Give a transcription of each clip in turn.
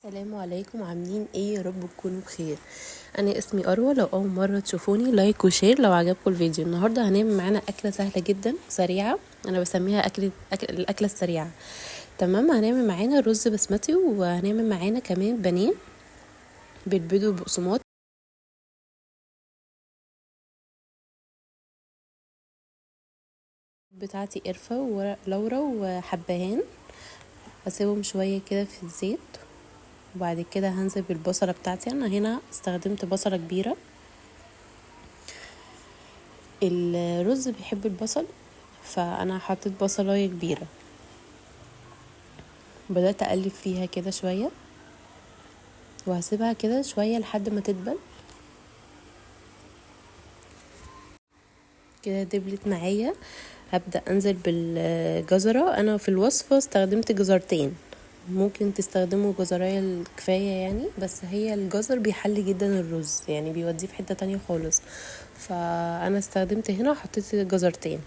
السلام عليكم، عاملين ايه؟ يا رب تكونوا بخير. انا اسمي اروى. لو اول مره تشوفوني لايك وشير لو عجبكم الفيديو. النهارده هنعمل معانا اكله سهله جدا سريعه، انا بسميها الاكله السريعه. تمام. هنعمل معانا رز بسمتي، وهنعمل معانا كمان بانيه بالبيض والبقسماط بتاعتي، قرفه وورق لورا وحبهان. اسيبهم شويه كده في الزيت، وبعد كده هنزل بالبصله بتاعتي. انا هنا استخدمت بصله كبيره، الرز بيحب البصل فانا حطيت بصلايه كبيره. بدأت اقلب فيها كده شويه، وهسيبها كده شويه لحد ما تدبل. كده دبلت معايا، هبدأ انزل بالجزرة. انا في الوصفة استخدمت جزرتين، ممكن تستخدموا جزرايه الكفاية يعني، بس هي الجزر بيحلي جدا الرز، يعني بيوديه في حتة تانية خالص، فانا استخدمت هنا وحطيت جزرتين.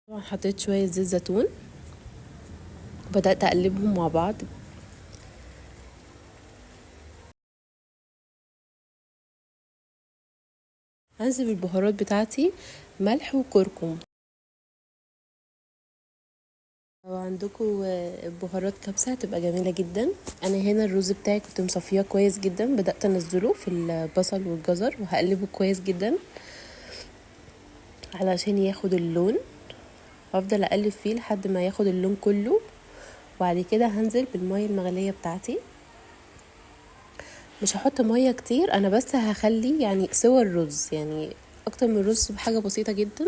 طبعا حطيت شوية زيت زيتون، بدأت اقلبهم مع بعض. هنزل بالبهارات بتاعتي، ملح وكركم. لو عندكم بهارات كبسة هتبقى جميلة جدا. انا هنا الرز بتاعي كنت مصفيه كويس جدا، بدأت انزله في البصل والجزر وهقلبه كويس جدا علشان ياخد اللون. هفضل اقلب فيه لحد ما ياخد اللون كله، وبعد كده هنزل بالمية المغلية بتاعتي. مش هحط مية كتير، انا بس هخلي يعني سوى الرز، يعني اكتر من الرز بحاجة بسيطة جدا.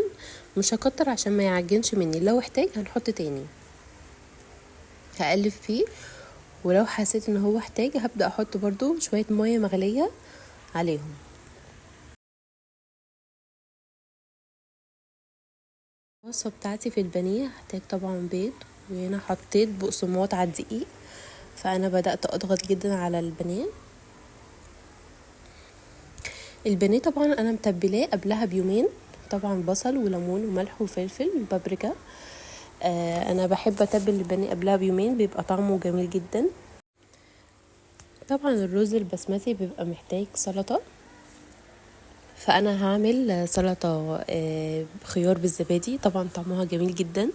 مش هكتر عشان ما يعجنش مني، لو احتاج هنحط تاني. هقلب فيه، ولو حسيت ان هو احتاج هبدأ احط برضو شوية مية مغلية عليهم. الوصفة بتاعتي في البانيه هحتاج طبعا بيض، وهنا حطيت بقسماط على الدقيق، فانا بدأت اضغط جدا على البانيه. البانيه طبعا انا متبلاه قبلها بيومين، طبعا بصل وليمون وملح وفلفل وبابريكا. انا بحب اتبل البانيه قبلها بيومين، بيبقى طعمه جميل جدا. طبعا الرز البسمتي بيبقى محتاج سلطة، فانا هعمل سلطة خيار بالزبادي، طبعا طعمها جميل جدا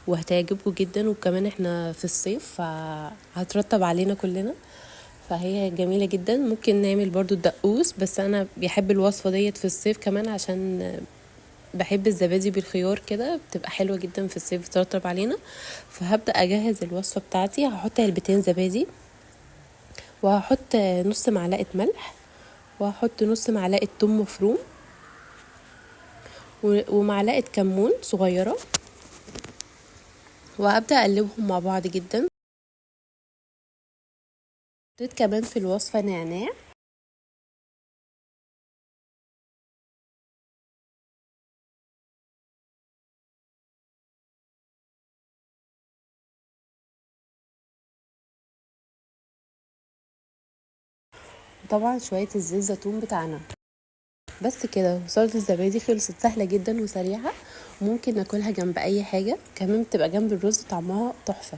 وهتعجبكم جدا، وكمان احنا في الصيف فهترطب علينا كلنا، فهي جميلة جدا. ممكن نعمل برضو الدقوس، بس انا بحب الوصفة ديت في الصيف كمان عشان بحب الزبادي بالخيار كده، بتبقى حلوة جدا في الصيف بترطب علينا. فهبدأ اجهز الوصفة بتاعتي. هحط علبتين زبادي، وهحط نص معلقة ملح، وهحط نص معلقة توم مفروم، ومعلقة كمون صغيرة، وهبدأ اقلبهم مع بعض جدا. حطيت كمان في الوصفة نعناع. طبعا شوية الزيت زيتون بتاعنا. بس كده سلطة الزبادي خلصت، سهلة جدا وسريعة، ممكن ناكلها جنب اي حاجة، كمان بتبقى جنب الرز طعمها تحفة.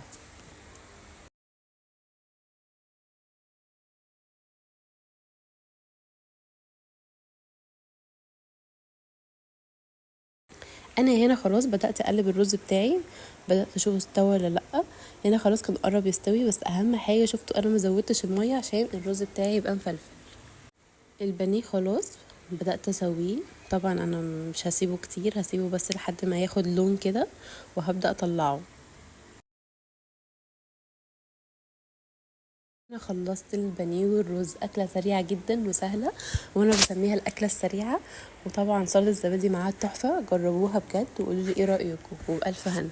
انا هنا خلاص بدأت اقلب الرز بتاعي، بدأت اشوف استوى ولا لا. هنا خلاص كان قرب يستوي، بس اهم حاجة شفتوا انا ما زودتش المية عشان الرز بتاعي يبقى مفلفل. البانيه خلاص بدأت اسويه، طبعا انا مش هسيبه كتير، هسيبه بس لحد ما ياخد لون كده وهبدأ اطلعه. انا خلصت البانيه والرز، اكله سريعه جدا وسهله، وانا بسميها الاكله السريعه. وطبعا سلطه الزبادي معاها تحفه، جربوها بجد وقولوا لي ايه رايكم، والف هنا.